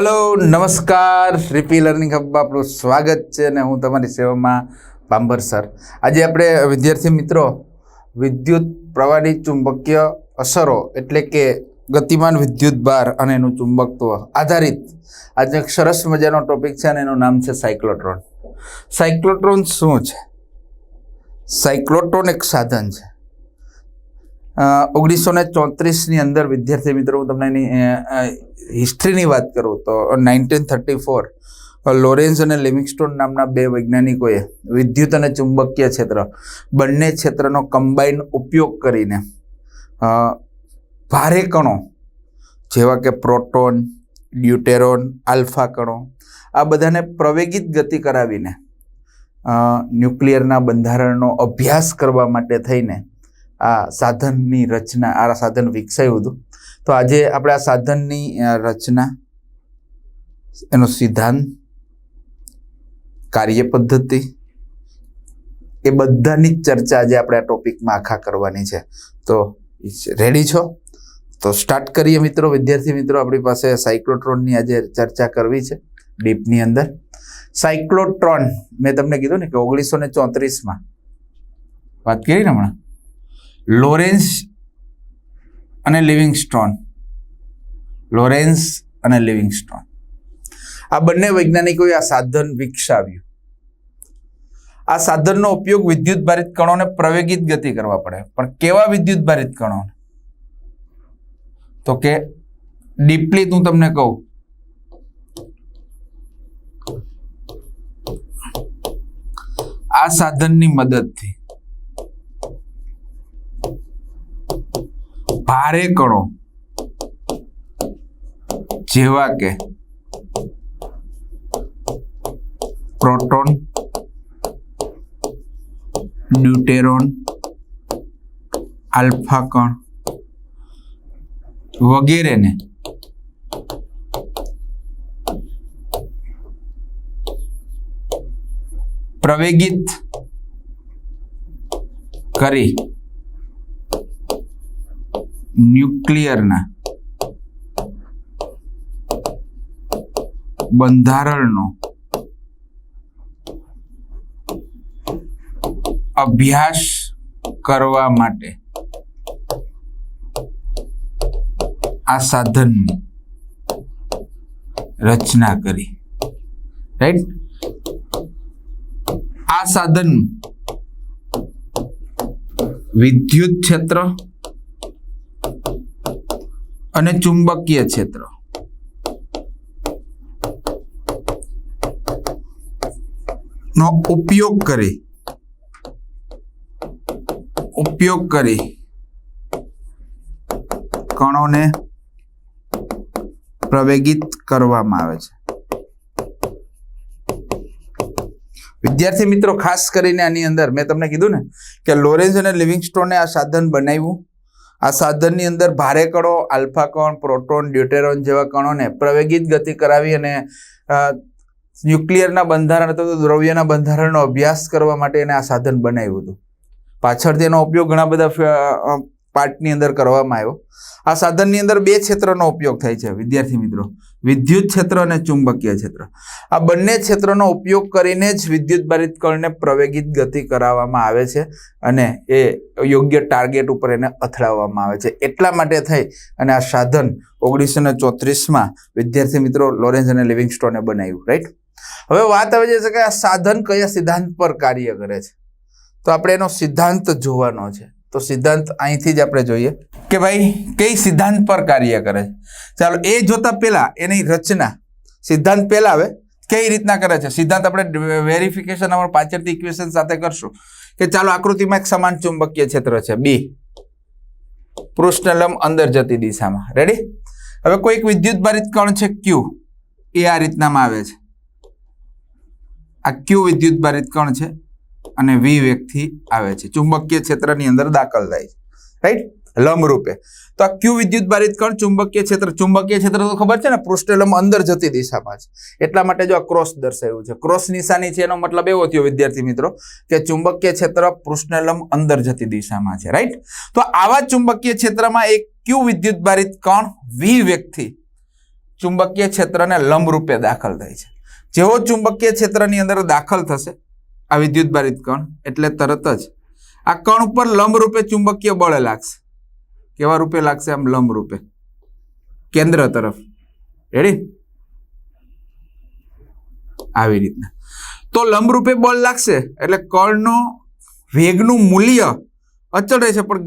Hello नमस्कार રીપી learning હબમાં આપણું સ્વાગત છે અને હું તમારી સેવામાં પાંબર સર। આજે આપણે વિદ્યાર્થી મિત્રો વિદ્યુત પ્રવાહની ચુંબકીય અસરો એટલે કે ગતિમાન વિદ્યુત ભાર અને એનું ચુંબકત્વ આધારિત આજે એક સરસ મજાનો ટોપિક છે અને એનું નામ છે સાયક્લોટ્રોન। સાયક્લોટ્રોન શું છે? સાયક્લોટ્રોન એક સાધન છે। 1934ની અંદર વિદ્યાર્થી મિત્રો હું તમને એની હિસ્ટ્રીની વાત કરું તો 1934 લોરેન્ઝ અને લિવિંગસ્ટોન નામના બે વૈજ્ઞાનિકોએ વિદ્યુત અને ચુંબકીય ક્ષેત્ર બંને ક્ષેત્રનો કમ્બાઈન ઉપયોગ કરીને ભારે કણો જેવા કે પ્રોટોન, ડ્યુટેરોન, આલ્ફા કણો આ બધાને પ્રવેગિત ગતિ કરાવીને ન્યુક્લિયરના બંધારણનો અભ્યાસ કરવા માટે થઈને આ સાધનની રચના આ સાધન વિકસાયું હતું। તો આજે આપણે આ સાધનની રચના, એનો સિદ્ધાંત, કાર્ય પદ્ધતિ એ બધાની ચર્ચા આજે આપણે આ ટોપિકમાં આખા કરવાની છે। તો રેડી છો? તો સ્ટાર્ટ કરીએ મિત્રો। વિદ્યાર્થી મિત્રો આપણી પાસે સાયક્લોટ્રોનની આજે ચર્ચા કરવી છે ડીપની અંદર। સાયક્લોટ્રોન મેં તમને કીધું ને કે 1934માં વાત કરી ને હમણાં લોરેન્ઝ અને લિવિંગસ્ટોન આ બંને વૈજ્ઞાનિકોએ આ સાધન વિકસાવ્યું। આ સાધનનો ઉપયોગ વિદ્યુત ભારિત કણોને પ્રવેગિત ગતિ કરવા પડે, પણ કેવા વિદ્યુત ભારિત કણોને? તો કે ડીપલી હું તમને કહું આ સાધનની મદદથી ભારે કણો જેવા કે પ્રોટોન, ડ્યુટેરોન, આલ્ફા કણ વગેરેને પ્રવેગિત કરી ન્યુક્લિયરના બંધારણનો અભ્યાસ કરવા માટે આ સાધનની રચના કરી। રાઈટ? આ સાધન વિદ્યુત ક્ષેત્ર અને ચુંબકીય ક્ષેત્ર નો ઉપયોગ કરી કણોને પ્રવેગિત કરવામાં આવે છે। વિદ્યાર્થી મિત્રો ખાસ કરીને આની અંદર મેં તમને કીધું ને કે લોરેન્ઝ અને લિવિંગસ્ટોને આ સાધન બનાવ્યું। આ સાધનની અંદર ભારે કણો, આલ્ફા કણ, પ્રોટોન, ડ્યુટેરોન જેવા કણોને પ્રવેગિત ગતિ કરાવી અને ન્યુક્લિયરના બંધારણ અથવા દ્રવ્યના બંધારણનો અભ્યાસ કરવા માટે એને આ સાધન બનાવ્યું હતું। પાછળથી એનો ઉપયોગ ઘણા બધા પાર્ટની અંદર કરવામાં આવ્યો। આ સાધનની અંદર બે ક્ષેત્રનો ઉપયોગ થાય છે વિદ્યાર્થી મિત્રો, વિદ્યુત ક્ષેત્ર અને ચુંબકીય ક્ષેત્ર। આ બંને ક્ષેત્રનો ઉપયોગ કરીને જ વિદ્યુત ભારિત કણને પ્રવેગિત ગતિ કરાવવામાં આવે છે અને એ યોગ્ય ટાર્ગેટ ઉપર એને અથડાવવામાં આવે છે। એટલા માટે થઈ અને આ સાધન 1934માં વિદ્યાર્થી મિત્રો લોરેન્ઝ અને લિવિંગસ્ટોને બનાવ્યું। રાઈટ? હવે વાત આવે છે કે આ સાધન કયા સિદ્ધાંત પર કાર્ય કરે છે? તો આપણે એનો સિદ્ધાંત જોવાનો છે। તો સિદ્ધાંત અહીંથી જ આપણે જોઈએ કે ભાઈ કઈ સિદ્ધાંત પર કાર્ય કરે છે। ચાલો એ જોતા પહેલા એની રચના, સિદ્ધાંત પહેલા આવે કઈ રીતના કરે છે સિદ્ધાંત આપણે વેરિફિકેશન અમારું પાછળથી ઇક્વેશન સાથે કરશું કે ચાલો આકૃતિમાં એક સમાન ચુંબકીય ક્ષેત્ર છે બી, પૃષ્ઠ લંબ અંદર જતી દિશામાં। રેડી? હવે કોઈ એક વિદ્યુત ભારિત કણ છે ક્યુ, એ આ રીતનામાં આવે છે। આ ક્યુ વિદ્યુત ભારિત કણ છે અને વી વેગથી આવે છે, ચુંબકીય ક્ષેત્રની અંદર દાખલ થાય છે। રાઈટ? લંબ રૂપે। તો આ ક્યુ વિદ્યુત ભારિત કણ ચુંબકીય ક્ષેત્ર તો ખબર છે ને પૃષ્ઠ લંબ અંદર જતી દિશામાં છે, એટલા માટે જો આ ક્રોસ દર્શાવ્યું છે। ક્રોસ નિશાની છે એનો મતલબ એવો થયો વિદ્યાર્થી મિત્રો કે ચુંબકીય ક્ષેત્ર પૃષ્ઠ લંબ અંદર જતી દિશામાં છે। રાઈટ? તો આવા ચુંબકીય ક્ષેત્રમાં એક ક્યુ વિદ્યુત ભારિત કણ વી વેગથી ચુંબકીય ક્ષેત્રને લંબ રૂપે દાખલ થાય છે. જેવો ચુંબકીય ક્ષેત્રની અંદર દાખલ થશે આ વિદ્યુતભારિત કણ એટલે તરત જ આ કણ ઉપર લંબ રૂપે ચુંબકીય બળ લાગશે. કેવા રૂપે લાગશે? આમ લંબ રૂપે કેન્દ્ર તરફ. રેડી? આવી રીતના. તો લંબ રૂપે બળ લાગશે એટલે કણનો વેગનું મૂલ્ય અચળ રહેશે, પણ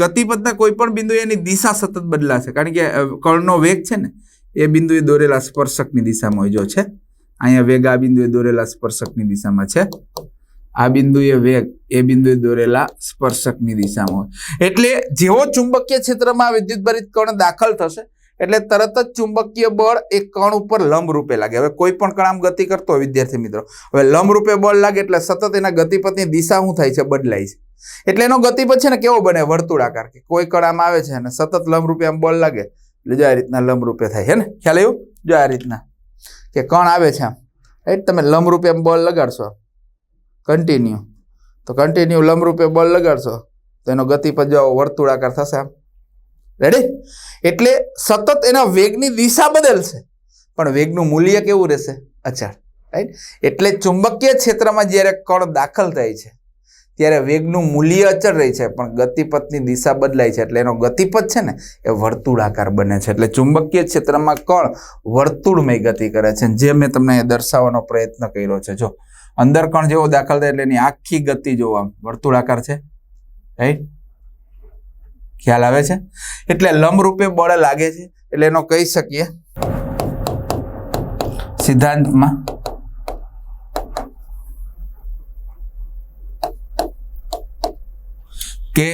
ગતિપથના કોઈ પણ બિંદુ એની દિશા સતત બદલાશે, કારણ કે કણનો વેગ છે ને એ બિંદુએ દોરેલા સ્પર્શકની દિશામાં હોય. જો છે અહીંયા વેગ આ બિંદુએ દોરેલા સ્પર્શકની દિશામાં છે, આ બિંદુએ વેગ એ બિંદુએ દોરેલા સ્પર્શકની દિશામાં હોય. એટલે જેવો ચુંબકીય ક્ષેત્રમાં વિદ્યુતભારિત કણ દાખલ થશે એટલે તરત જ ચુંબકીય બળ એ કણ ઉપર લંબ રૂપે લાગે. હવે કોઈ પણ કણ આમ ગતિ કરતો હોય વિદ્યાર્થી મિત્રો, હવે લંબ રૂપે બળ લાગે એટલે સતત એના ગતિપથની દિશા શું થાય છે? બદલાય છે. એટલે એનો ગતિપથ છે ને કેવો બને? વર્તુળાકાર. કે કોઈ કણ આમ આવે છે અને સતત લંબ રૂપે આમ બળ લાગે એટલે જો આ રીતના લંબ રૂપે થાય છે ને. ખ્યાલ આવ્યો? જો આ રીતના કે કણ આવે છે આમ, રાઈટ? તમે લંબ રૂપે આમ બળ લગાડશો કન્ટિન્યુ, તો કન્ટિન્યુ લંબ રૂપે બળ લગાડશો તો એનો ગતિપથ જો વર્તુળાકાર થશે આમ. રેડી? એટલે સતત એના વેગની દિશા બદલશે પણ વેગનું મૂલ્ય કેવું રહેશે? અચળ. રાઈટ? એટલે ચુંબકીય ક્ષેત્રમાં જ્યારે કણ દાખલ થાય છે ત્યારે વેગનું મૂલ્ય અચળ રહે છે પણ ગતિપથની દિશા બદલાય છે એટલે એનો ગતિપથ છે ને એ વર્તુળાકાર બને છે. એટલે ચુંબકીય ક્ષેત્રમાં કણ વર્તુળમય ગતિ કરે છે, જે મેં તમને દર્શાવવાનો પ્રયત્ન કર્યો છે. જો અંદર કણ જેવો દાખલ થાય એટલે એની આખી ગતિ જો આમ વર્તુળાકાર છે. રાઈટ? ખ્યાલ આવે છે? એટલે લંબ રૂપે બળ લાગે છે એટલે એનો કહી શકીએ સિદ્ધાંતમાં કે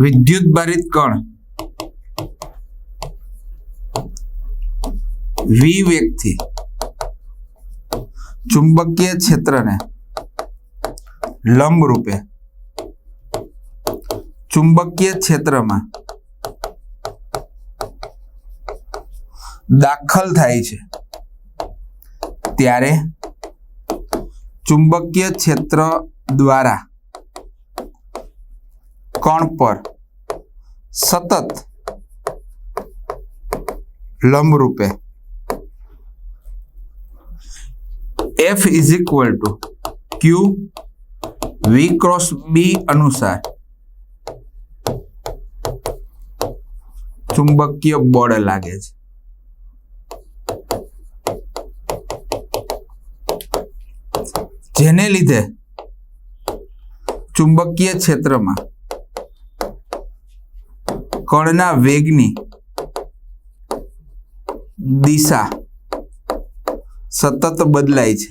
વિદ્યુતભારિત કણ v વેગથી ચુંબકીય ક્ષેત્રને લંબ રૂપે ચુંબકીય ક્ષેત્રમાં દાખલ થાય છે ત્યારે ચુંબકીય ક્ષેત્ર દ્વારા કણ પર સતત લંબ રૂપે F = Q V × B અનુસાર ચુંબકીય બળ લાગે છે. જેને લીધે ચુંબકીય ક્ષેત્રમાં કણના વેગની દિશા સતત બદલાય છે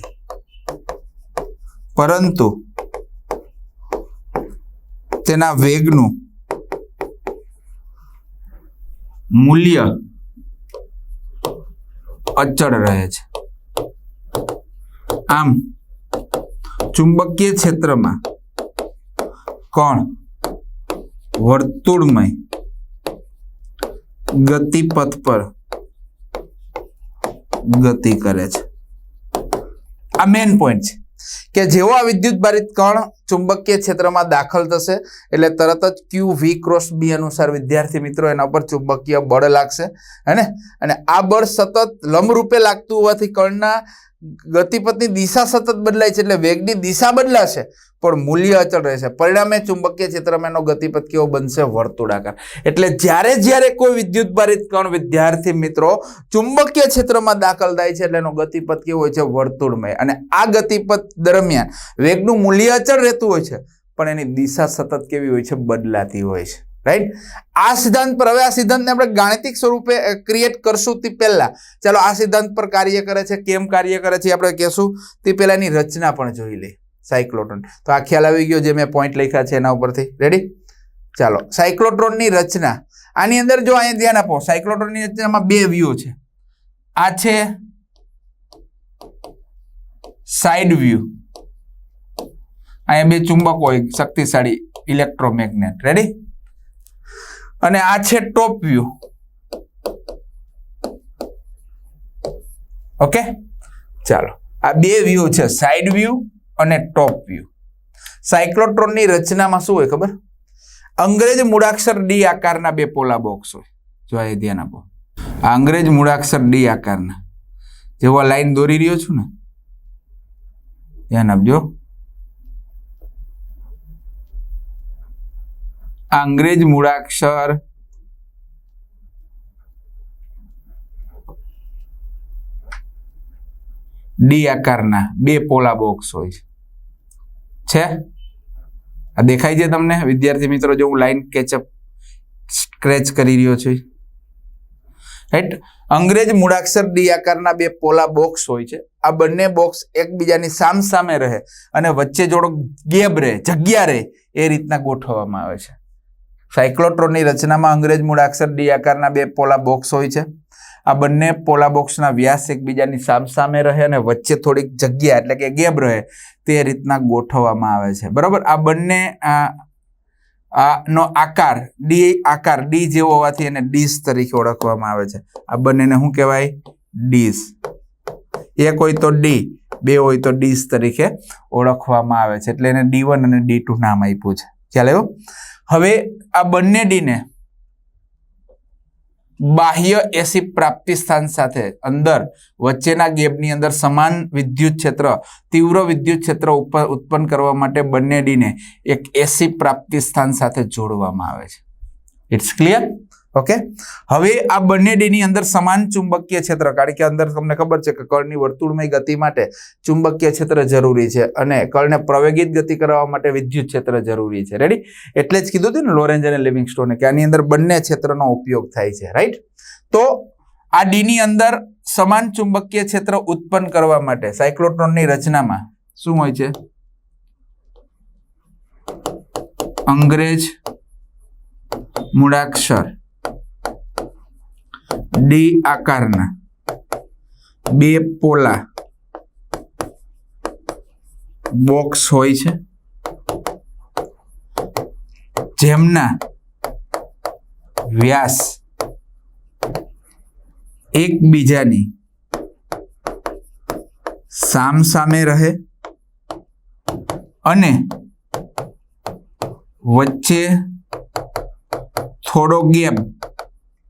પરંતુ તેના વેગનું મૂલ્ય અચળ રહે છે. આમ ચુંબકીય ક્ષેત્રમાં કણ વર્તુળમય ગતિપથ પર ગતિ કરે છે. આ મેઇન પોઈન્ટ છે કે જેવો આ વિદ્યુતભારિત કણ ચુંબકીય ક્ષેત્રમાં દાખલ થશે એટલે તરત જ Q V × B અનુસાર વિદ્યાર્થી મિત્રો એના ઉપર ચુંબકીય બળ લાગશે, અને આ બળ સતત લંબ રૂપે લાગતું હોવાથી કણના ગતિપથની દિશા સતત બદલાય છે એટલે વેગની દિશા બદલાશે પણ મૂલ્ય અચળ રહેશે. પરિણામે ચુંબકીય ક્ષેત્રમાં એનો ગતિપથ કેવો બનશે? વર્તુળાકાર. એટલે જ્યારે કોઈ વિદ્યુતભારિત કણ વિદ્યાર્થી મિત્રો ચુંબકીય ક્ષેત્રમાં દાખલ થાય છે એટલે એનો ગતિપથ કેવો હોય છે? વર્તુળમય. અને આ ગતિપથ દરમિયાન વેગનું મૂલ્ય અચળ રહેતું હોય છે પણ એની દિશા સતત કેવી હોય છે? બદલાતી હોય છે. રાઈટ? આ સિદ્ધાંત પર, હવે આ સિદ્ધાંતને આપણે ગાણિતિક સ્વરૂપે ક્રિએટ કરશું તે પહેલા ચાલો આ સિદ્ધાંત પર કાર્ય કરે છે, કેમ કાર્ય કરે છે આપણે કહેશું તે પહેલા એની રચના પણ જોઈ લઈએ. સાયક્લોટ્રોન, તો આ ખ્યાલ આવી ગયો જે મેં પોઈન્ટ લખ્યા છે એના ઉપરથી. રેડી? ચાલો સાયક્લોટ્રોનની રચના. આની અંદર જો અહીંયા ધ્યાન આપો, સાયક્લોટ્રોનની રચનામાં બે વ્યૂ છે. આ છે સાઇડ વ્યૂ, અહીંયા બે ચુંબકો હોય શક્તિશાળી ઇલેક્ટ્રોમેગ્નેટ. રેડી? અને આ છે ટોપ વ્યૂ. ઓકે, ચાલો આ બે વ્યૂ છે, સાઇડ વ્યૂ અને ટોપ વ્યૂ. સાયક્લોટ્રોનની રચનામાં શું હોય ખબર? અંગ્રેજી મૂળાક્ષર ડી આકારના બે પોલા બોક્સ હોય. જો આ ધ્યાન આપો. અંગ્રેજ મૂળાક્ષર ડી આકારના, જેવો લાઈન દોરી રહ્યો છું ને, ધ્યાન આપજો. અંગ્રેજ મૂળાક્ષર ડી આકારના બે પોલા બોક્સ હોય છે. આ દેખાય છે તમને વિદ્યાર્થી મિત્રો? જો હું લાઈન કેચઅપ સ્ક્રેચ કરી રહ્યો છું, રાઈટ. અંગ્રેજ મૂળાક્ષર ડી આકારના બે પોલા બોક્સ હોય છે. આ બંને બોક્સ એકબીજાની સામસામે રહે અને વચ્ચે થોડો ગેપ રહે, જગ્યા રહે, એ રીતના ગોઠવવામાં આવે છે. સાયક્લોટ્રોનની રચનામાં અંગ્રેજ મૂળાક્ષર ડી આકારના બે પોલા બોક્સ હોય છે. આ બંને પોલા બોક્સના વ્યાસ એકબીજાની સામસામે રહે અને વચ્ચે થોડીક જગ્યા એટલે કે ગેપ રહે, તે રીતના ગોઠવવામાં આવે છે. બરાબર. આ બંને નો આકાર ડી જેવો હોવાથી એને ડીશ તરીકે ઓળખવામાં આવે છે. આ બંનેને શું કહેવાય? ડીશ. એક હોય તો ડી, બે હોય તો ડીશ તરીકે ઓળખવામાં આવે છે. એટલે એને D1 અને D2 નામ આપ્યું છે. ખ્યાલ આવ્યો? હવે આ બંને ડીને બાહ્ય એસી પ્રાપ્તિ સ્થાન સાથે અંદર વચ્ચેના ગેપની અંદર સમાન વિદ્યુત ક્ષેત્ર, તીવ્ર વિદ્યુત ક્ષેત્ર ઉત્પન્ન કરવા માટે બંને ડીને એક એસી પ્રાપ્તિ સ્થાન સાથે જોડવામાં આવે છે. It's clear? ઓકે. હવે આ બંને ડીની અંદર સમાન ચુંબકીય ક્ષેત્ર, કારણ કે અંદર તમને ખબર છે કે કણની વર્તુળમય ગતિ માટે ચુંબકીય ક્ષેત્ર જરૂરી છે અને કણને પ્રવેગિત ગતિ કરવા માટે વિદ્યુત ક્ષેત્ર જરૂરી છે. રેડી? એટલે જ કીધું હતું ને લોરેન્ઝ અને લિવિંગસ્ટોને કે આની અંદર બંને ક્ષેત્રનો ઉપયોગ થાય છે. રાઈટ? તો આ ડીની અંદર સમાન ચુંબકીય ક્ષેત્ર ઉત્પન્ન કરવા માટે સાયક્લોટ્રોનની રચનામાં શું હોય છે? અંગ્રેજ મૂળાક્ષર ડી આકારના બે પોલા બોક્સ હોય છે, જેમના વ્યાસ એકબીજાની સામસામે રહે અને વચ્ચે થોડો ગેપ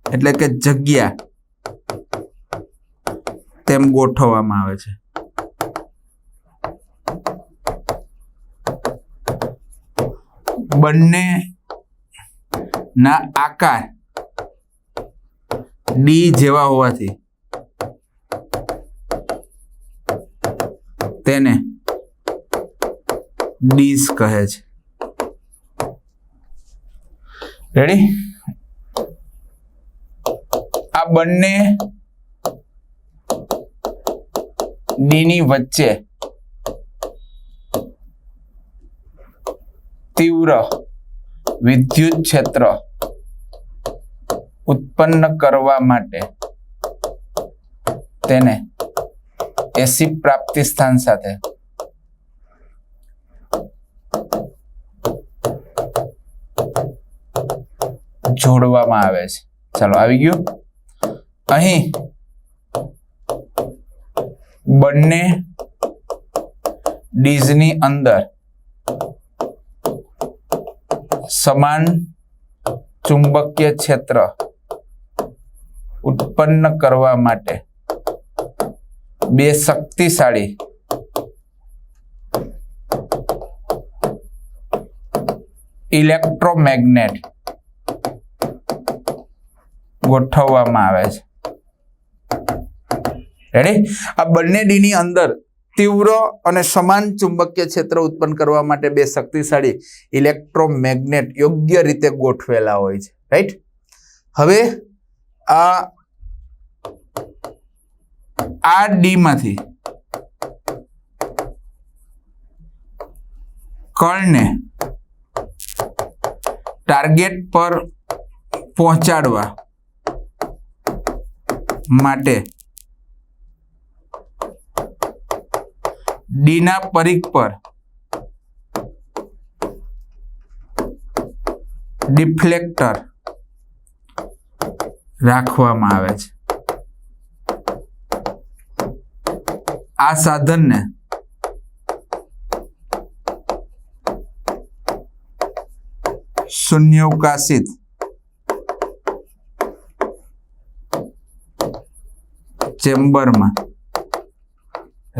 એટલે કે જગ્યા તેમ ગોઠવવામાં આવે છે. બંને ના આકાર ડી જેવા હોવાથી તેને ડીશ કહે છે. રેડી? આ બંને ડીની વચ્ચે તીવ્ર વિદ્યુત ક્ષેત્ર ઉત્પન્ન કરવા માટે તેને એસી પ્રાપ્તિ સ્થાન સાથે જોડવામાં આવે છે. ચાલો, આવી ગયું. અહીં બંને ડીઝની અંદર સમાન ચુંબકીય ક્ષેત્ર ઉત્પન્ન કરવા માટે બે શક્તિશાળી ઇલેક્ટ્રોમેગ્નેટ ગોઠવવામાં આવે છે. રેડી? આ બંને ડીની અંદર તીવ્ર અને સમાન ચુંબકીય ક્ષેત્ર ઉત્પન્ન કરવા માટે બે શક્તિશાળી ઇલેક્ટ્રોમેગ્નેટ યોગ્ય રીતે ગોઠવેલા હોય છે. રાઈટ? હવે આ ડી માંથી કણને ટાર્ગેટ પર પહોંચાડવા માટે ડીના પરિઘ પર ડિફ્લેક્ટર રાખવામાં આવે છે. આ સાધનને શૂન્યાવકાશિત ચેમ્બરમાં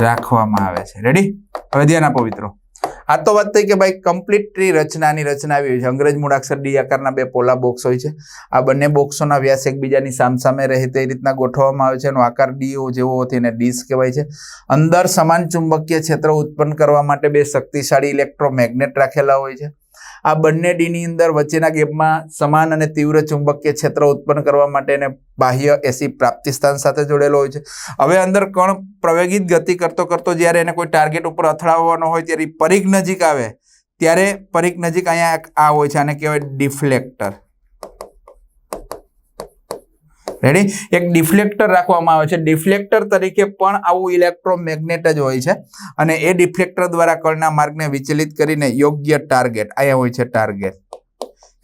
રાખવામાં આવે છે. રેડી? હવે ધ્યાન આપો મિત્રો. આ તો વાત થઈ કે ભાઈ કમ્પ્લીટ ટ્રી રચનાની રચના આવી છે. અંગ્રેજ મૂળાક્ષર ડી આકારના બે પોલા બોક્સ હોય છે. આ બંને બોક્સોના વ્યાસ એકબીજાની સામસામે રહે તે રીતના ગોઠવવામાં આવે છે. એનો આકાર ડી જેવો હોતી એને ડિસ્ક કહેવાય છે. અંદર સમાન ચુંબકીય ક્ષેત્ર ઉત્પન્ન કરવા માટે બે શક્તિશાળી ઇલેક્ટ્રોમેગ્નેટ રાખેલા હોય છે. આ બંને ડીની અંદર વચ્ચેના ગેપમાં સમાન અને તીવ્ર ચુંબકીય ક્ષેત્ર ઉત્પન્ન કરવા માટે એને બાહ્ય એસી પ્રાપ્તિ સ્થાન સાથે જોડેલો હોય છે. હવે અંદર કણ પ્રવેગિત ગતિ કરતો કરતો જ્યારે એને કોઈ ટાર્ગેટ ઉપર અથડાવવાનો હોય ત્યારે પરિઘ નજીક આવે ત્યારે પરિઘ નજીક અહીંયા આ હોય છે, આને કહેવાય ડિફ્લેક્ટર. રેડી? એક ડિફ્લેક્ટર રાખવામાં આવે છે. ડિફ્લેક્ટર તરીકે પણ આવું ઇલેક્ટ્રોમેગ્નેટ જ હોય છે અને એ ડિફ્લેક્ટર દ્વારા કણના માર્ગને વિચલિત કરીને યોગ્ય ટાર્ગેટ, અહીંયા હોય છે ટાર્ગેટ,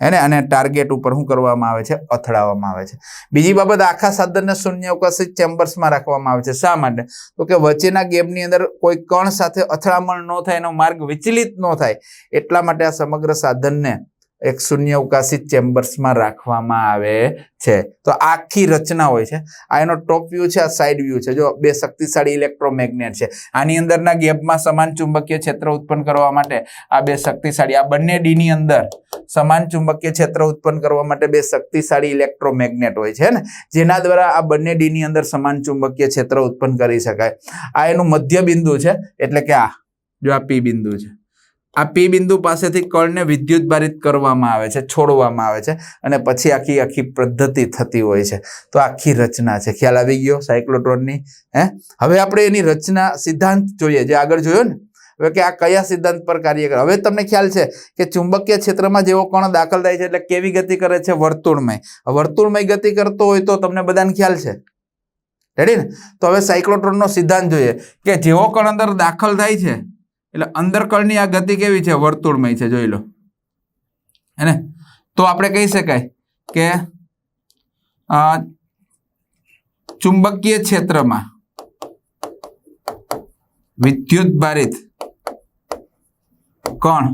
હે ને, અને ટાર્ગેટ ઉપર શું કરવામાં આવે છે? અથડાવવામાં આવે છે. બીજી બાબત, આખા સાધનને શૂન્ય અવકાશી ચેમ્બર્સમાં રાખવામાં આવે છે. શા માટે? તો કે વચ્ચેના ગેપની અંદર કોઈ કણ સાથે અથડામણ ન થાય, એનો માર્ગ વિચલિત ન થાય એટલા માટે આ સમગ્ર સાધનને એક શૂન્ય અવકાશી ચેમ્બર્સમાં રાખવામાં આવે છે. તો આખી રચના હોય છે. આ એનો ટોપ વ્યૂ છે, આ સાઈડ વ્યૂ છે. જો બે શક્તિશાળી ઇલેક્ટ્રોમેગ્નેટ છે. આની અંદરના ગેપમાં સમાન ચુંબકીય ક્ષેત્ર ઉત્પન્ન કરવા માટે આ બે શક્તિશાળી, આ બંને ડીની અંદર સમાન ચુંબકીય ક્ષેત્ર ઉત્પન્ન કરવા માટે બે શક્તિશાળી ઇલેક્ટ્રોમેગ્નેટ હોય છે ને, જેના દ્વારા આ બંને ડીની અંદર સમાન ચુંબકીય ક્ષેત્ર ઉત્પન્ન કરી શકાય. આ એનું મધ્ય બિંદુ છે, એટલે કે આ જો આ પી બિંદુ છે. આ પી બિંદુ પાસેથી કણને વિદ્યુત ભારિત કરવામાં આવે છે, છોડવામાં આવે છે અને પછી આખી પદ્ધતિ થતી હોય છે. તો આખી રચના છે. ખ્યાલ આવી ગયો સાયક્લોટ્રોનની? હવે આપણે એની રચના સિદ્ધાંત જોઈએ, જે આગળ જોયો ને, હવે કે આ કયા સિદ્ધાંત પર કાર્ય કરે. હવે તમને ખ્યાલ છે કે ચુંબકીય ક્ષેત્રમાં જેવો કણ દાખલ થાય છે એટલે કેવી ગતિ કરે છે? વર્તુળમય. વર્તુળમય ગતિ કરતો હોય તો તમને બધાને ખ્યાલ છે. રેડી ને? તો હવે સાયક્લોટ્રોનનો સિદ્ધાંત જોઈએ કે જેવો કણ અંદર દાખલ થાય છે એટલે અંદર કણની આ ગતિ કેવી છે? વર્તુળમય છે. જોઈ લો, હે ને? તો આપણે કહી શકાય કે ચુંબકીય ક્ષેત્રમાં વિદ્યુત ભારિત કણ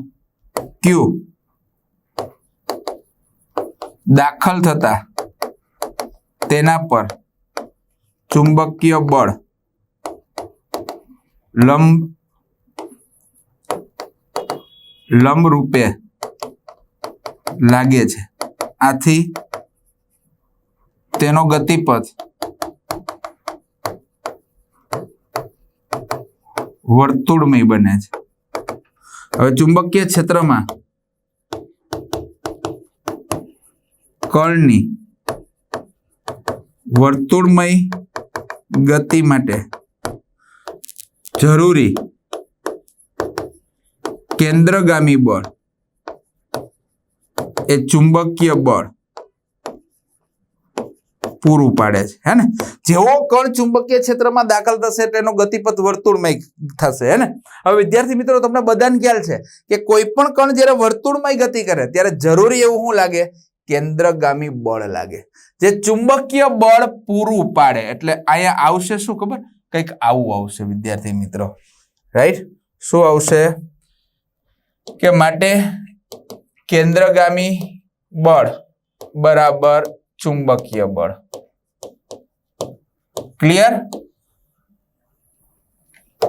Q દાખલ થતા તેના પર ચુંબકીય બળ લંબ રૂપે લાગે છે. આથી તેનો ગતિપથ વર્તુળમય બને છે. હવે ચુંબકીય ક્ષેત્રમાં કણની વર્તુળમય ગતિ માટે જરૂરી કેન્દ્રગામી બળ એ ચુંબકીય બળ પૂરું પાડે છે, હે ને? જેવો કણ ચુંબકીય ક્ષેત્રમાં દાખલ થશે તેનો ગતિપથ વર્તુળમય થશે, હે ને? હવે વિદ્યાર્થી મિત્રો, તમને બધાને ખ્યાલ છે કે કોઈ પણ કણ જ્યારે વર્તુળમય ગતિ કરે ત્યારે જરૂરી એવું શું લાગે? કેન્દ્રગામી બળ લાગે, જે ચુંબકીય બળ પૂરું પાડે. એટલે અહીંયા આવશે શું ખબર? કંઈક આવું આવશે વિદ્યાર્થી મિત્રો. રાઈટ? શું આવશે? કે માટે કેન્દ્રગામી બળ બરાબર ચુંબકીય બળ. ક્લિયર?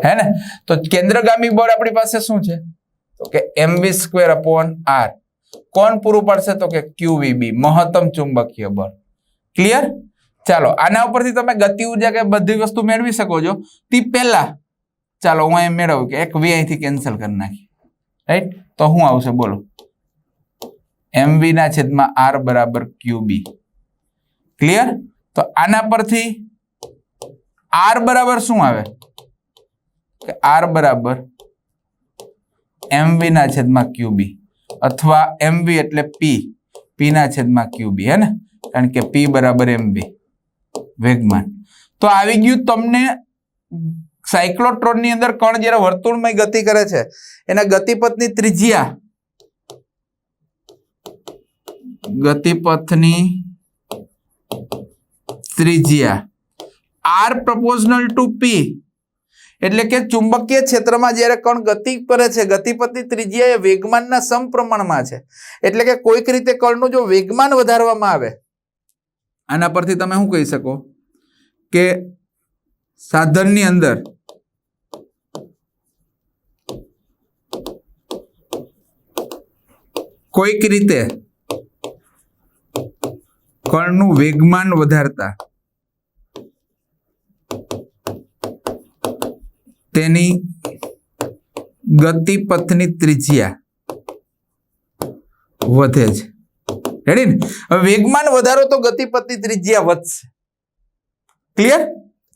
હે ને? તો કેન્દ્રગામી બળ આપણી પાસે શું છે? તો કે mv²/r. કોણ પૂરું પાડશે? તો કે QVB, મહત્તમ ચુંબકીય બળ. ક્લિયર? ચાલો, આના ઉપરથી તમે ગતિ ઉર્જા કે બધી વસ્તુ મેળવી શકો છો. તે પહેલા ચાલો હું અહીં મેળવું કે એક v અહીંથી કેન્સલ કરી નાખી. રાઈટ? તો શું આવશે બોલો? mv/r બરાબર QB. ક્લિયર? તો આના પરથી r બરાબર શું આવે? કે r બરાબર mv/QB અથવા mv એટલે p/QB, હે ને? કારણ કે p બરાબર mv વેગમાન. તો આવી ગયું તમને સાયક્લોટ્રોનની અંદર કણ જ્યારે વર્તુળમય ગતિ કરે છે એના ગતિપથની ત્રિજ્યા r proportional to p. એટલે કે ચુંબકીય ક્ષેત્રમાં જ્યારે કણ ગતિ કરે છે ગતિપથની ત્રિજ્યા એ વેગમાનના સમપ્રમાણમાં છે. એટલે કે કોઈક રીતે કણનું જો વેગમાન વધારવામાં આવે, આના પરથી તમે શું કહી શકો કે સાધનની અંદર કોઈક રીતે કણનું વેગમાન વધારતા તેની ગતિપથની ત્રિજ્યા વધે છે. રેડી ને? હવે વેગમાન વધારો તો ગતિપથની ત્રિજ્યા વધશે. ક્લિયર?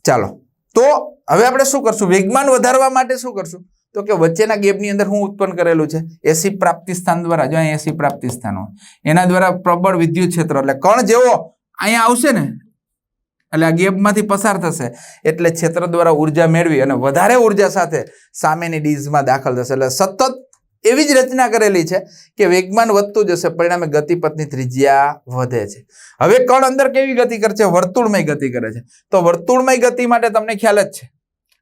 ચાલો તો હવે આપણે શું કરશું? વેગમાન વધારવા માટે શું કરશું? તો કે વચ્ચેના ગેપની અંદર શું ઉત્પન્ન કરેલું છે? એસી પ્રાપ્તિ સ્થાન દ્વારા. જો અહીંયા એસી પ્રાપ્તિ સ્થાન હોય એના દ્વારા પ્રબળ વિદ્યુત ક્ષેત્ર, એટલે કણ જેવો અહીંયા આવશે ને એટલે આ ગેપમાંથી પસાર થશે એટલે ક્ષેત્ર દ્વારા ઉર્જા મેળવી અને વધારે ઉર્જા સાથે સામેની ડીઝમાં દાખલ થશે. એટલે સતત એવી જ રચના કરેલી છે કે વેગમાન વધતું જશે, પરિણામે ગતિપથની ત્રિજ્યા વધે છે. હવે કણ અંદર કેવી ગતિ કરે છે? વર્તુળમય ગતિ કરે છે. તો વર્તુળમય ગતિ માટે તમને ખ્યાલ જ છે,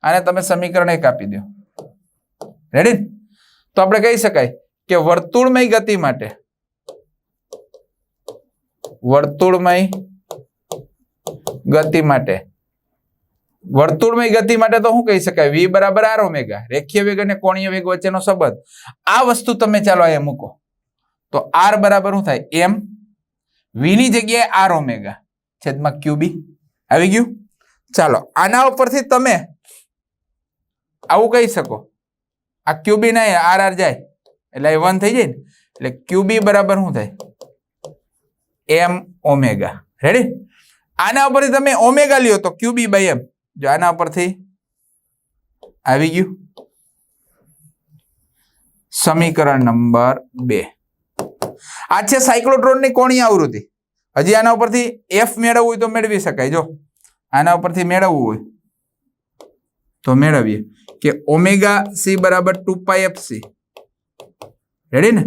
આને તમે સમીકરણ 1 આપી દો. રેડી? તો આપણે કહી શકાય કે વર્તુળમય ગતિ માટે વર્તુળમય ગતિ માટે તો શું કહી શકાય? v બરાબર r ઓમેગા, રેખીય વેગ અને કોણીય વેગ વચ્ચેનો સંબંધ. આ વસ્તુ તમે ચાલો અહીંયા મૂકો તો r બરાબર શું થાય? m v ની જગ્યાએ r ઓમેગા છેદમાં qb. આવી ગયું? ચાલો આના ઉપરથી તમે આવું કહી શકો, આ qb ના r r જાય એટલે 1 થઈ જાય ને, એટલે qb બરાબર શું થાય? m omega. રેડી? આના ઉપરથી તમે ઓમેગા લ્યો તો qb બાય m. જો આના ઉપરથી આવી ગયું સમીકરણ નંબર 2. આ છે સાયક્લોટ્રોનની કોણીય આવૃત્તિ. હજી આના ઉપરથી f મેળવવું હોય તો મેળવી શકાય. જો આના ઉપરથી મેળવવું હોય તો મેળવીએ કે ઓમેગા c બરાબર 2 પાઈ fc. રેડી ને?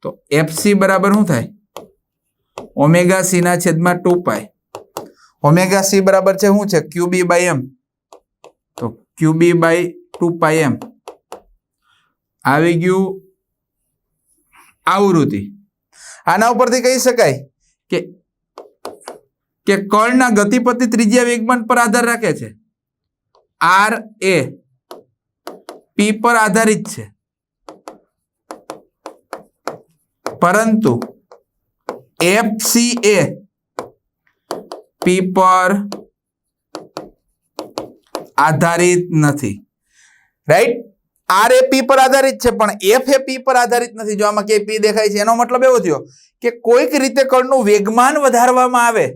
તો fc બરાબર શું થાય? ઓમેગા c ના છેદમાં 2 પાઈ. ઓમેગા c બરાબર છે શું છે? qb by m. તો qb બાય 2 પાઈ m આવી ગયું આવૃત્તિ. આના ઉપરથી કહી શકાય કે કણના ગતિપથની ત્રિજ્યા વેગમાન પર આધાર રાખે છે. r એ p પર આધારિત છે, પરંતુ fc એ p પર આધારિત નથી. રાઈટ? r એ p પર આધારિત છે પણ f એ p પર આધારિત નથી. જો આમાં કે p દેખાય છે એનો મતલબ એવો થયો કે કોઈક રીતે કણનું વેગમાન વધારવામાં આવે,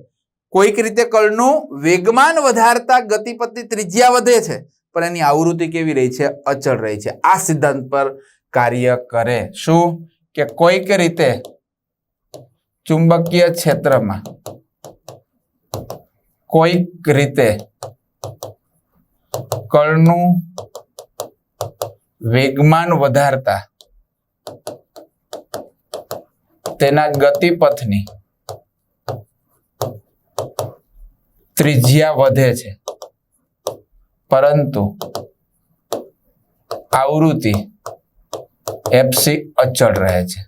કોઈક રીતે કણનું વેગમાન વધારતા ગતિપથની ત્રિજ્યા વધે છે પણ એની આવૃત્તિ કેવી રહી છે? અચળ રહી છે. આ સિદ્ધાંત પર કાર્ય કરે. શું? કે કોઈક રીતે ચુંબકીય ક્ષેત્રમાં કોઈક રીતે કણનું વેગમાન વધારતા તેના ગતિપથની ત્રિજ્યા વધે છે પરંતુ આવૃત્તિ fc અચળ રહે છે.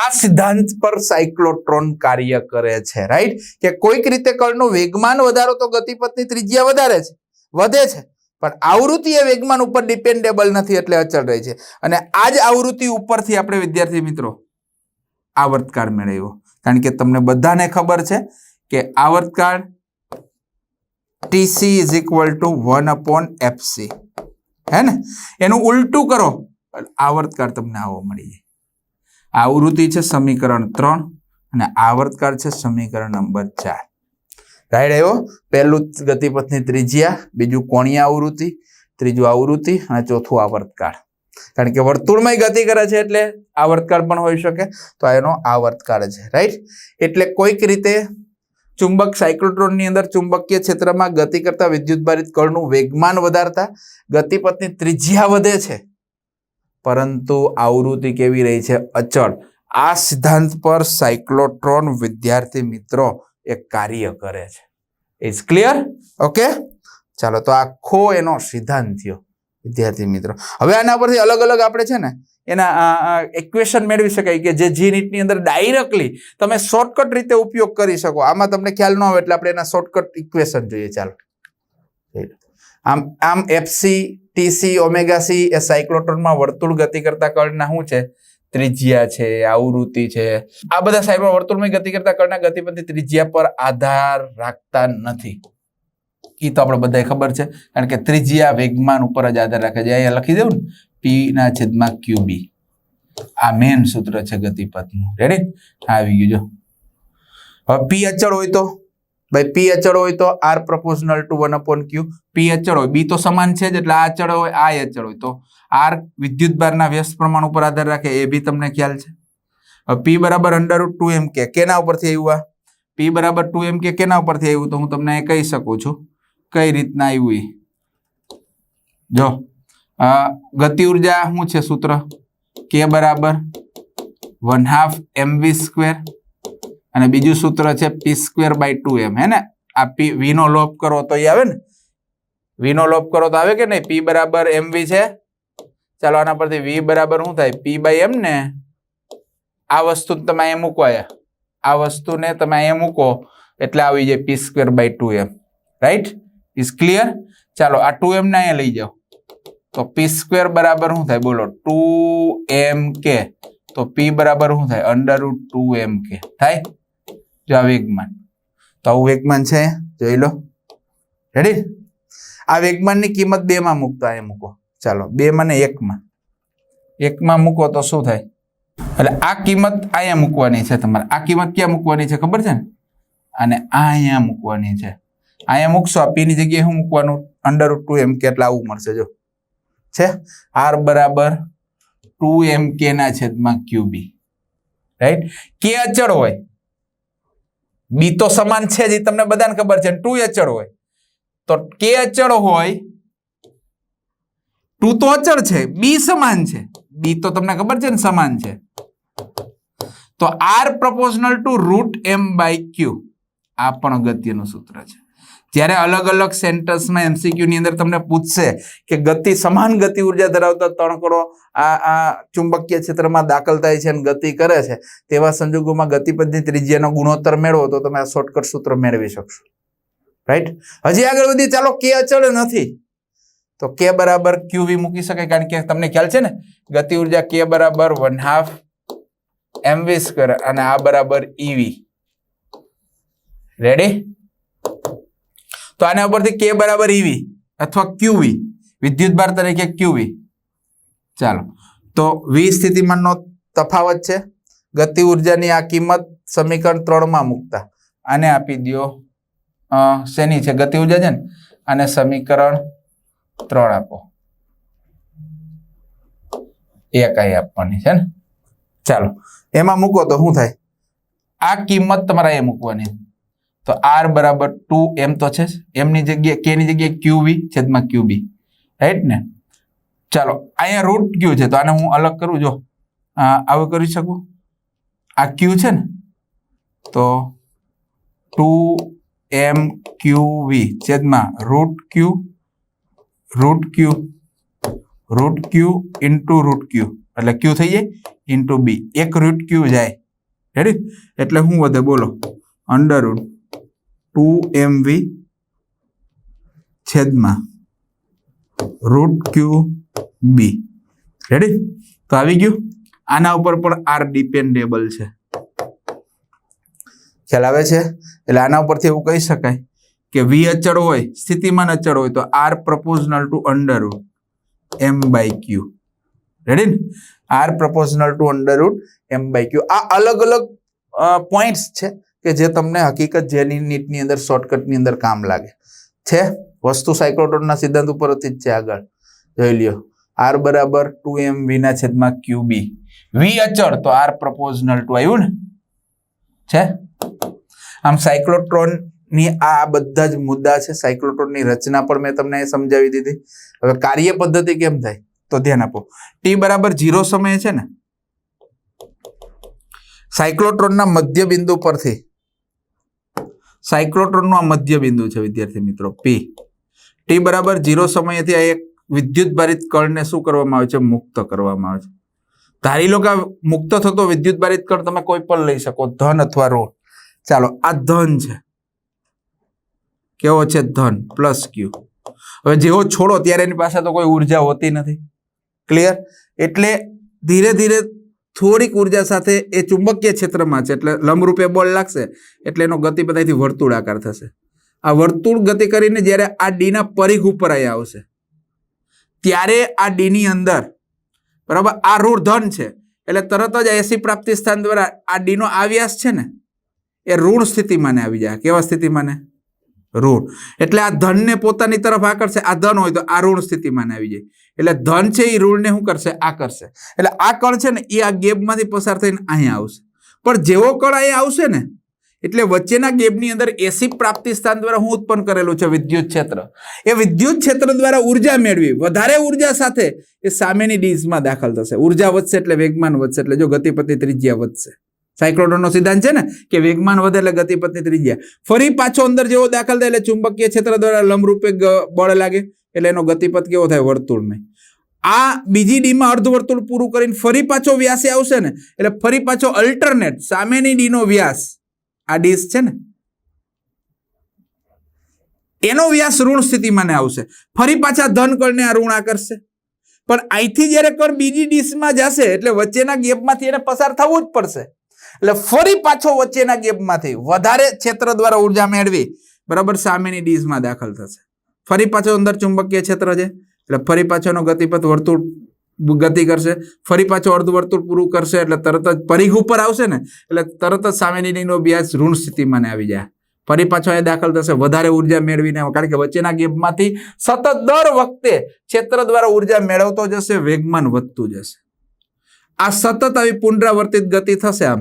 આ સિદ્ધાંત પર સાયક્લોટ્રોન કાર્ય કરે છે. રાઈટ? કે કોઈક રીતે કણનું વેગમાન વધારો તો ગતિપથની ત્રિજ્યા વધે છે પણ આવૃત્તિ એ વેગમાન ઉપર ડિપેન્ડેબલ નથી એટલે અચળ રહે છે. અને આ જ આવૃત્તિ ઉપરથી આપણે વિદ્યાર્થી મિત્રો આવર્તકાળ મેળવ્યો. કારણ કે તમને બધાને ખબર છે કે આવર્તકાળ TC is equal to 1/fc. હે ને? એનું ઉલટું કરો આવર્તકાળ તમને આવો મળી જાય. આવૃત્તિ છે સમીકરણ 3 અને આવર્તકાળ છે સમીકરણ નંબર 4. રાઈટ? આવ્યો? પહેલું ગતિપથની ત્રિજ્યા, બીજું કોણીય આવૃત્તિ, ત્રીજું આવૃત્તિ અને ચોથું આવર્તકાળ. કારણ કે વર્તુળમય ગતિ કરે છે એટલે આવર્તકાળ પણ હોઈ શકે, તો એનો આવર્તકાળ છે. રાઈટ? એટલે કોઈક રીતે ચુંબક સાયક્લોટ્રોનની અંદર ચુંબકીય ક્ષેત્રમાં ગતિ કરતા વિદ્યુતભારિત કણનું વેગમાન વધારતા ગતિપથની ત્રિજ્યા વધે છે પરંતુ આવૃત્તિ કેવી રહી છે? અચળ. આ સિદ્ધાંત પર સાયક્લોટ્રોન વિદ્યાર્થી મિત્રો એક કાર્ય કરે છે. Is clear? ઓકે, ચાલો તો આખો એનો સિદ્ધાંત થયો વિદ્યાર્થી મિત્રો. હવે આના પરથી અલગ અલગ આપણે છે ને એના ઇક્વેશન મેળવી શકાય કે જે જી નીટની અંદર ડાયરેક્ટલી તમે શોર્ટકટ રીતે ઉપયોગ કરી શકો. આમાં તમને ખ્યાલ ન આવે એટલે આપણે એના શોર્ટકટ ઇક્વેશન જોઈએ. ચાલો, આમ એફસી ટીસી ઓમેગા સી એ સાયક્લોટ્રોનમાં વર્તુળ ગતિ કરતા કણના શું છે? ત્રિજ્યા છે, આવૃત્તિ છે. આ બધા સાયક્લોન વર્તુળમાં ગતિ કરતા કણના ગતિપથની ત્રિજ્યા પર આધાર રાખતા નથી. એ તો આપણે બધાને ખબર છે, કારણ કે ત્રિજ્યા વેગમાન ઉપર જ આધાર રાખે છે. અહીંયા લખી દઉં ને, પી ના છેદમાં ક્યુબી. આ મેન સૂત્ર છે ગતિપથનું. રેડી? આવી ગયું. જો હવે પી અચળ હોય તો ભાઈ, પી અચળ હોય તો આર પ્રોપોર્શનલ ટુ 1/q. પી અચળ હોય, બી તો સમાન છે જ, એટલે આ અચળ હોય, આ અચળ હોય તો આર વિદ્યુતભારના વ્યસ્ત પ્રમાણ ઉપર આધાર રાખે, એ બી તમને ખ્યાલ છે. હવે પી બરાબર √2mk કેના ઉપરથી આવ્યું? આ પી બરાબર 2mk કેના ઉપરથી આવ્યું? તો હું તમને કહી શકું છું કઈ રીતના આવ્યું. જો ગતિ ઉર્જા શું છે સૂત્ર? k બરાબર 1/2 mv², અને બીજું સૂત્ર છે p²/2m. હે ને? આ p v નો લોપ કરો તો એ આવે ને, v નો લોપ કરો તો આવે કે નહીં? p બરાબર mv છે. ચાલો આના પરથી v બરાબર શું થાય? p/m ને. આ વસ્તુ તમે અહીંયા મૂકો, આ વસ્તુને તમે અહીંયા મૂકો એટલે આવી જાય p²/2m. રાઈટ? Is clear? ચાલો આ 2m ને અહીંયા લઈ જાઓ તો p² બરાબર શું થાય? બોલો, 2mk. તો p બરાબર શું થાય? √2mk થાય. જો આ વેગમાન, તો આવું વેગમાન છે, જોઈ લો. રેડી? આ વેગમાનની કિંમત 2 માં મૂકતા અહીંયા મૂકો. ચાલો 2 માં ને 1 માં, 1 માં મૂકો તો શું થાય? એટલે આ કિંમત અહીંયા મૂકવાની છે તમારે. આ કિંમત ક્યાં મૂકવાની છે ખબર છે ને? અને આ અહીંયા મૂકવાની છે. અહીંયા મૂકશો, આ p ની જગ્યાએ શું મૂકવાનું? √2mk, એટલે આવું મળશે. જો છે r બરાબર 2mk ના છેદમાં qb. રાઈટ? k અચળ હોય, b તો સમાન છે જ, તમને બધાને ખબર છે. 2 અચળ હોય તો k અચળ હોય, 2 તો અચળ છે, b સમાન છે. b તો તમને ખબર છે ને સમાન છે. તો r પ્રોપોર્શનલ ટુ √m/q. આ પણ અગત્યનું સૂત્ર છે. જ્યારે અલગ અલગ સેન્ટેન્સમાં એમસીક્યુ ની અંદર તમને પૂછશે કે ગતિ સમાન ગતિ ઉર્જા ધરાવતા 3 કણો આ ચુંબકીય ક્ષેત્રમાં દાખલ થાય છે અને ગતિ કરે છે, તેવા સંજોગોમાં ગતિપથની ત્રિજ્યાનો ગુણોત્તર મેળવો તો તમે આ શોર્ટકટ સૂત્ર મેળવી શકશો. રાઈટ? હજી આગળ વધી. ચાલો k અચળ નથી તો k બરાબર qv મૂકી શકાય, કારણ કે તમને ખ્યાલ છે ને ગતિ ઉર્જા k બરાબર 1/2 mv², અને આ બરાબર ev. રેડી? તો આના ઉપરથી k બરાબર ev અથવા qv, વિદ્યુતભાર તરીકે qv. ચાલો, તો v સ્થિતિમાનનો તફાવત છે. ગતિ ઉર્જાની આ કિંમત સમીકરણ 3 માં મૂકતા આને આપી દો. શેની છે? ગતિ ઉર્જા છે ને, અને સમીકરણ 3 આપો. એક અહીં આપવાની છે ને. ચાલો એમાં મૂકો તો શું થાય? આ કિંમત તમારે અહીંયા મૂકવાની. તો r બરાબર 2m તો છે, m ની જગ્યાએ k ની જગ્યાએ qv છેદમાં qb. રાઈટ ને? ચાલો અહીંયા √q છે તો આને હું અલગ કરું. જો આવું કરી શકું. આ q છે ને, તો 2mqv છેદમાં √q ઇન્ટુ √q, એટલે q થઈ જાય ઇન્ટુ b. એક √q જાય. રેડી? એટલે શું વધે? બોલો, √2mv છેદમાં √qb. રેડી? તો આવી ગયું. આના ઉપર પણ r ડિપેન્ડેબલ છે. ખ્યાલ આવે છે? એટલે આના ઉપરથી એવું કહી શકાય કે v અચળ હોય, સ્થિતિમાન અચળ હોય તો r proportional two √m/q. Ready ને? r proportional two √m/q. આ અલગ અલગ પોઈન્ટ્સ છે કે જે તમને હકીકત જેની નીટની અંદર શોર્ટકટની અંદર કામ લાગે છે. વસ્તુ સાયક્લોટ્રોનના સિદ્ધાંત ઉપરથી જ છે. આગળ જોઈ લ્યો. r બરાબર 2mv ના છેદમાં qb. v અચળ તો r પ્રોપોર્શનલ ટુ આવ્યું ને છે. આમ સાયક્લોટ્રોનની આ બધા જ મુદ્દા છે. સાયક્લોટ્રોનની રચના પણ મેં તમને સમજાવી દીધી. હવે કાર્ય પદ્ધતિ કેમ થાય તો ધ્યાન આપો. t બરાબર 0 સમયે છે ને, સાયક્લોટ્રોનના મધ્ય બિંદુ પરથી, સાયક્લોટ્રોનનું આ મધ્ય બિંદુ છે વિદ્યાર્થી મિત્રો p. t બરાબર 0 સમયેથી આ એક વિદ્યુત ભારિત કણને શું કરવામાં આવે છે? મુક્ત કરવામાં આવે છે. ધારી લો કે મુક્ત થતો વિદ્યુત બારિત કણ તમે કોઈ પણ લઈ શકો, ધન અથવા ઋણ. ચાલો આ ધન છે, કેવો છે ધન, પ્લસ ક્યુ. હવે જેવો છોડો ત્યારે એની પાસે તો કોઈ ઉર્જા હોતી નથી. ક્લિયર? એટલે ધીરે ધીરે થોડીક ઉર્જા સાથે એ ચુંબકીય ક્ષેત્રમાં છે એટલે લંબરૂપે બળ લાગશે એટલે એનો ગતિ બધાથી વર્તુળાકાર થશે. આ વર્તુળ ગતિ કરીને જ્યારે આ ડીના પરિઘ ઉપર અહીંયા આવશે ત્યારે આ ડીની અંદર બરાબર આ ઋણ ધન છે એટલે તરત જ એસી પ્રાપ્તિ સ્થાન દ્વારા આ ડીનો આ વ્યાસ છે ને એ ઋણ સ્થિતિમાં આવી જાય. કેવા સ્થિતિમાં? ઋણ. એટલે આ ધનને પોતાની તરફ આકર્ષે. આ ધન હોય તો આ ઋણ સ્થિતિમાં આવી જાય. એટલે ધન છે એ ઋણને શું કરશે? આકર્ષે. એટલે આ કણ છે ને એ આ ગેપમાંથી પસાર થઈને અહીંયા આવશે. પણ જેવો કણ અહીંયા આવશે ને એટલે વચ્ચેના ગેપની અંદર એસી પ્રાપ્તિ સ્થાન દ્વારા હું ઉત્પન્ન કરેલું છે વિદ્યુત ક્ષેત્ર. એ વિદ્યુત ક્ષેત્ર દ્વારા ઉર્જા મેળવી વધારે ઉર્જા સાથે એ સામેની ડીઝમાં દાખલ થશે. ઉર્જા વધશે એટલે વેગમાન વધશે. એટલે જો ગતિપથની ત્રિજ્યા વધશે. સાયક્લોટ્રોનનો સિદ્ધાંત છે ને કે વેગમાન વધે એટલે ગતિપથની ત્રિજ્યા. ફરી પાછો અંદર જેવો દાખલ થાય એટલે ચુંબકીય ક્ષેત્ર દ્વારા લંબરૂપે બળ લાગે એટલે એનો ગતિપથ કેવો થાય? વર્તુળમય. આ બીજી ડીમાં અર્ધવર્તુળ પૂરું કરીને ફરી પાછો વ્યાસે આવશે ને એટલે ફરી પાછો અલ્ટરનેટ સામેની ડીનો વ્યાસ આ ડીશ છે ને એનો વ્યાસ ઋણ સ્થિતિમાં આવશે. ફરી પાછા ધન કણને આ ઋણ આકર્ષશે. પણ અહીંથી જ્યારે કણ બીજી ડીશમાં જશે એટલે વચ્ચેના ગેપમાંથી એને પસાર થવું જ પડશે. એટલે ફરી પાછો વચ્ચેના ગેપમાંથી વધારે ક્ષેત્ર દ્વારા ઉર્જા મેળવી બરાબર સામેની ડીશમાં દાખલ થશે. ફરી પાછો અંદર ચુંબકીય ક્ષેત્ર છે એટલે ફરી પાછોનો ગતિપથ વર્તુળ ગતિ કરશે. ફરી પાછો અર્ધવર્તુળ પૂરું કરશે એટલે તરત જ પરિઘ ઉપર આવશે ને એટલે તરત જ સામેની ડીનો વ્યાસ ઋણ સ્થિતિમાં આવી જાય. ફરી પાછો એ દાખલ થશે વધારે ઉર્જા મેળવીને, કારણ કે વચ્ચેના ગેપમાંથી સતત દર વખતે ક્ષેત્ર દ્વારા ઉર્જા મેળવતો જશે, વેગમાન વધતું જશે. આ સતત આવી પુનરાવર્તિત ગતિ થશે. આમ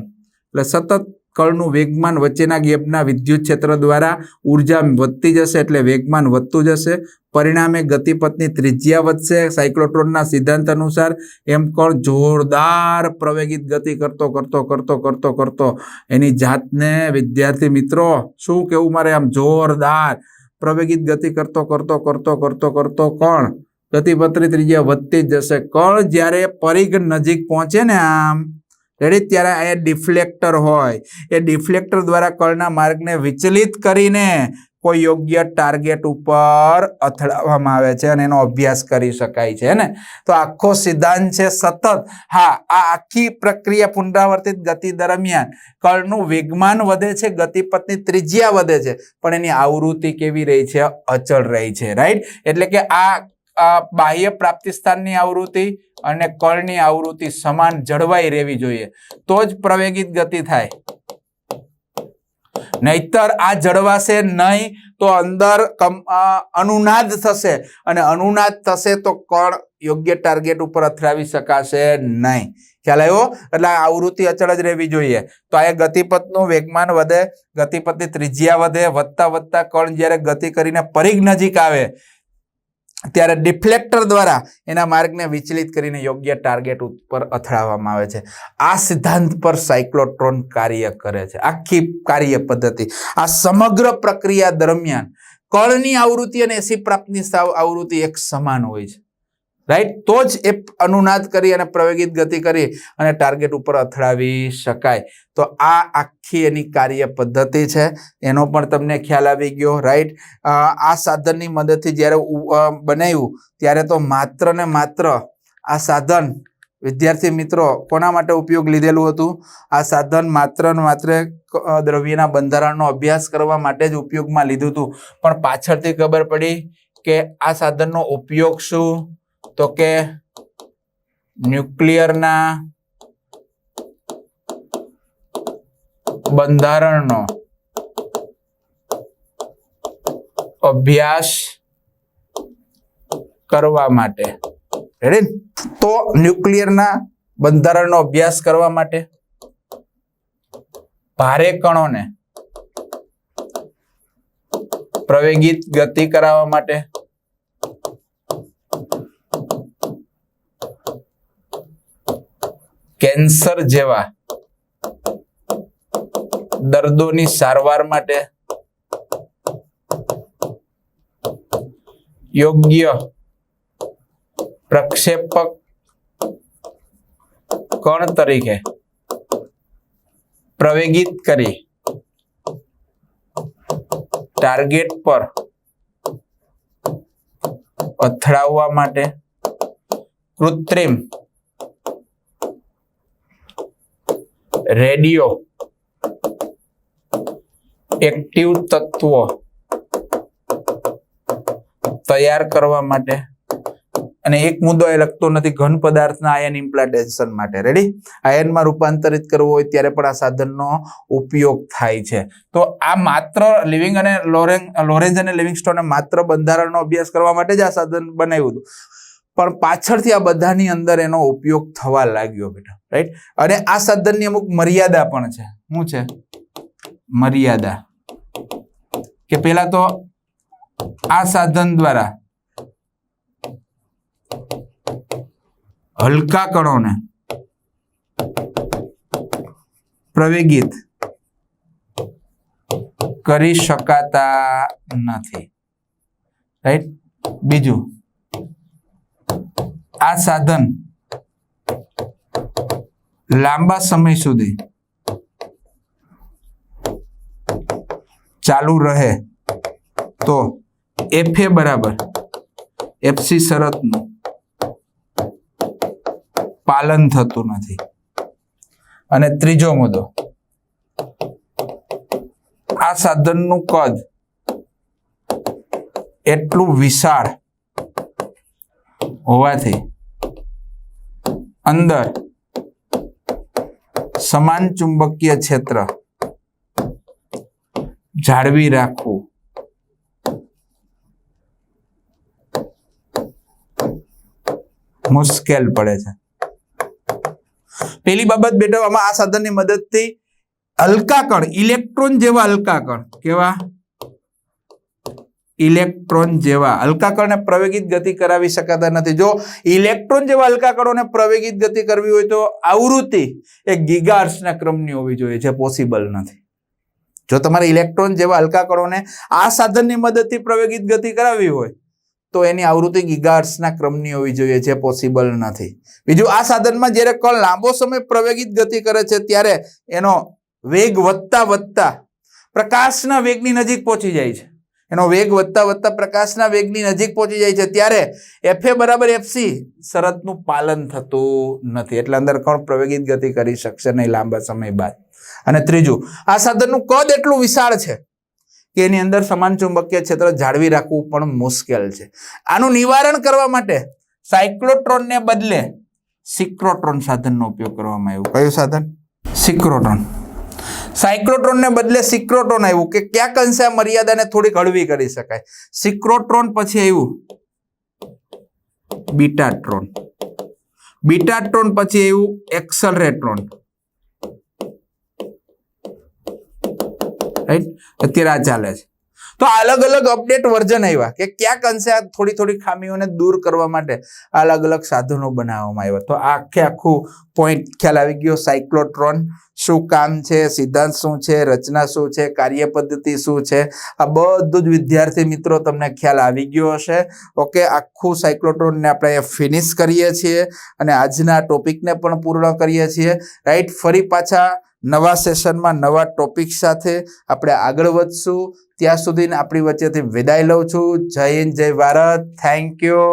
એટલે સતત કણનું વેગમાન વચ્ચેના ગેપના વિદ્યુત ક્ષેત્ર દ્વારા ઉર્જા વધતી જશે એટલે વેગમાન વધતું જશે. પરિણામે ગતિપથની ત્રિજ્યા વધશે. સાયક્લોટ્રોનના સિદ્ધાંત અનુસાર એમ કણ જોરદાર પ્રવેગિત ગતિ કરતો કરતો કરતો કરતો કરતો એની જાતને, વિદ્યાર્થી મિત્રો શું કેવું મારે, આમ જોરદાર પ્રવેગિત ગતિ કરતો કરતો કરતો કરતો કરતો કણ ગતિપથની ત્રિજ્યા વધતી જ જશે. કણ જ્યારે પરિઘ નજીક પહોંચે ને આમ રેડી ત્યારે અહીંયા ડિફ્લેક્ટર હોય. એ ડિફ્લેક્ટર દ્વારા કણના માર્ગને વિચલિત કરીને કોઈ યોગ્ય ટાર્ગેટ ઉપર અથડાવવામાં આવે છે અને એનો અભ્યાસ કરી શકાય છે ને. તો આખો સિદ્ધાંત છે સતત. હા, આ આખી પ્રક્રિયા પુનરાવર્તિત ગતિ દરમિયાન કણનું વેગમાન વધે છે, ગતિપથની ત્રિજ્યા વધે છે, પણ એની આવૃત્તિ કેવી રહી છે? અચળ રહી છે. રાઈટ? એટલે કે આ બાહ્ય પ્રાપ્તિ સ્થાનની આવૃત્તિ અને કણની આવૃત્તિ સમાન જળવાઈ રહેવી જોઈએ તો જ પ્રવેગિત ગતિ થાય. નહીતર આ જળવાશે નહીં તો અંદર અનુનાદ થશે અને અનુનાદ થશે તો કણ યોગ્ય ટાર્ગેટ ઉપર અથડાવી શકાશે નહીં. ખ્યાલ આવ્યો? એટલે આવૃત્તિ અચળ જ રહેવી જોઈએ. તો આ ગતિપથનું વેગમાન વધે, ગતિપથની ત્રિજ્યા વધે, વધતા વધતા કણ જ્યારે ગતિ કરીને પરિઘ નજીક આવે ત્યારે ડિફ્લેક્ટર દ્વારા એના માર્ગને વિચલિત કરીને યોગ્ય ટાર્ગેટ ઉપર અથડાવવામાં આવે છે. આ સિદ્ધાંત પર સાયક્લોટ્રોન કાર્ય કરે છે. આખી કાર્ય પદ્ધતિ, આ સમગ્ર પ્રક્રિયા દરમિયાન કણની આવૃત્તિ અને એસી પ્રાપ્તની આવૃત્તિ એક સમાન હોય છે. રાઈટ? તો જ એ અનુનાદ કરી અને પ્રવેગિત ગતિ કરી અને ટાર્ગેટ ઉપર અથડાવી શકાય. તો આ આખી એની કાર્ય પદ્ધતિ છે, એનો પણ તમને ખ્યાલ આવી ગયો. રાઈટ? આ સાધનની મદદથી જ્યારે બનાવ્યું ત્યારે તો માત્ર ને માત્ર આ સાધન વિદ્યાર્થી મિત્રો કોના માટે ઉપયોગ લીધેલું હતું? આ સાધન માત્ર ને માત્ર દ્રવ્યના બંધારણનો અભ્યાસ કરવા માટે જ ઉપયોગમાં લીધું હતું. પણ પાછળથી ખબર પડી કે આ સાધનનો ઉપયોગ શું? તો કે ન્યુક્લિયરના બંધારણનો અભ્યાસ કરવા માટે. રેડી? તો ન્યુક્લિયરના બંધારણનો અભ્યાસ કરવા માટે ભારે કણોને પ્રવેગિત ગતિ કરાવવા માટે કેન્સર જેવા દર્દોની સારવાર માટે યોગ્ય પ્રક્ષેપક કણ તરીકે પ્રવેગિત કરી ટાર્ગેટ પર અથડાવવા માટે કૃત્રિમ રેડિયો એક્ટિવ તત્વો તૈયાર કરવા માટે અને એક મુદ્દો એ લગતો નથી ઘન પદાર્થના આયન ઇમ્પ્લાન્ટેશન માટે રેડી આયનમાં રૂપાંતરિત કરવું હોય ત્યારે પણ આ સાધનનો ઉપયોગ થાય છે તો આ માત્ર લિવિંગ અને લોરેન્જ અને લિવિંગસ્ટોને માત્ર બંધારણનો અભ્યાસ કરવા માટે જ આ સાધન બનાવ્યું હતું પણ પાછળથી આ બધાની અંદર એનો ઉપયોગ થવા લાગ્યો બેટા રાઈટ અને આ સાધનની અમુક મર્યાદા પણ છે શું છે મર્યાદા કે પેલા તો આ સાધન દ્વારા હલકા કણોને પ્રવેગિત કરી શકાતા નથી રાઈટ બીજું આ સાધન લાંબા સમય સુધી ચાલુ રહે તો FA બરાબર FC શરતનું પાલન થતું નથી અને ત્રીજો મુદ્દો આ સાધનનું કદ એટલું વિશાળ હોવાથી અંદર સમાન ચુંબકીય ક્ષેત્ર જાળવી રાખવું મુશ્કેલ પડે છે પેલી બાબત બેટા આમાં આ સાધનની મદદથી હલકા કણ ઇલેક્ટ્રોન જેવા હલકા કણ કેવા ઇલેક્ટ્રોન જેવા હલકા કણને પ્રવેગિત ગતિ કરાવી શકાતા નથી જો ઇલેક્ટ્રોન જેવા હલકા કણોને પ્રવેગિત ગતિ કરવી હોય તો આવૃત્તિ એ ગીગાહર્ટ્ઝના ક્રમની હોવી જોઈએ જે પોસિબલ નથી જો તમારે ઇલેક્ટ્રોન જેવા હલકા કણોને આ સાધનની મદદથી પ્રવેગિત ગતિ કરાવવી હોય તો એની આવૃત્તિ ગીગાહર્ટ્ઝના ક્રમની હોવી જોઈએ જે પોસિબલ નથી બીજું આ સાધનમાં જ્યારે કણ લાંબો સમય પ્રવેગિત ગતિ કરે છે ત્યારે એનો વેગ વધતા વધતા પ્રકાશના વેગની નજીક પહોંચી જાય છે એનો વેગ વધતા વધતા પ્રકાશના વેગની નજીક પહોંચી જાય છે ત્યારે FA બરાબર FC શરતનું પાલન થતું નથી એટલે અંદર કણ પ્રવેગિત ગતિ કરી શકશે નહીં લાંબા સમય બાદ અને ત્રીજું આ સાધનનું કદ એટલું વિશાળ છે કે એની અંદર સમાન ચુંબકીય ક્ષેત્ર જાળવી રાખવું પણ મુશ્કેલ છે આનું નિવારણ કરવા માટે સાયક્લોટ્રોનને બદલે સિક્રોટ્રોન સાધનનો ઉપયોગ કરવામાં આવ્યો કયું સાધન સિક્રોટ્રોન સાયક્લોટ્રોનને બદલે સિક્રોટ્રોન આવ્યું કે ક્યાંક અંશે આ મર્યાદાને થોડીક હળવી કરી શકાય સિક્રોટ્રોન પછી આવ્યું બીટાટ્રોન બીટાટ્રોન પછી આવ્યું એક્સલરેટ્રોન રાઈટ અત્યારે આ ચાલે છે તો અલગ અલગ અપડેટ વર્ઝન આવ્યા કે ક્યાંક અંશે આ થોડી થોડી ખામીઓને દૂર કરવા માટે અલગ અલગ સાધનો બનાવવામાં આવ્યા તો આખું પોઈન્ટ ખ્યાલ આવી ગયો સાયક્લોટ્રોન શું કામ છે સિદ્ધાંત શું છે રચના શું છે કાર્ય પદ્ધતિ શું છે આ બધું જ વિદ્યાર્થી મિત્રો તમને ખ્યાલ આવી ગયો હશે ઓકે આખું સાયક્લોટ્રોનને આપણે ફિનિશ કરીએ છીએ અને આજના ટોપિકને પણ પૂર્ણ કરીએ છીએ રાઈટ ફરી પાછા નવા સેશનમાં નવા ટોપિક સાથે આપણે આગળ વધશું ત્યાં સુધી આપણી વચ્ચેથી વિદાય લઉં છું જય હિન્દ જય ભારત થેન્ક યુ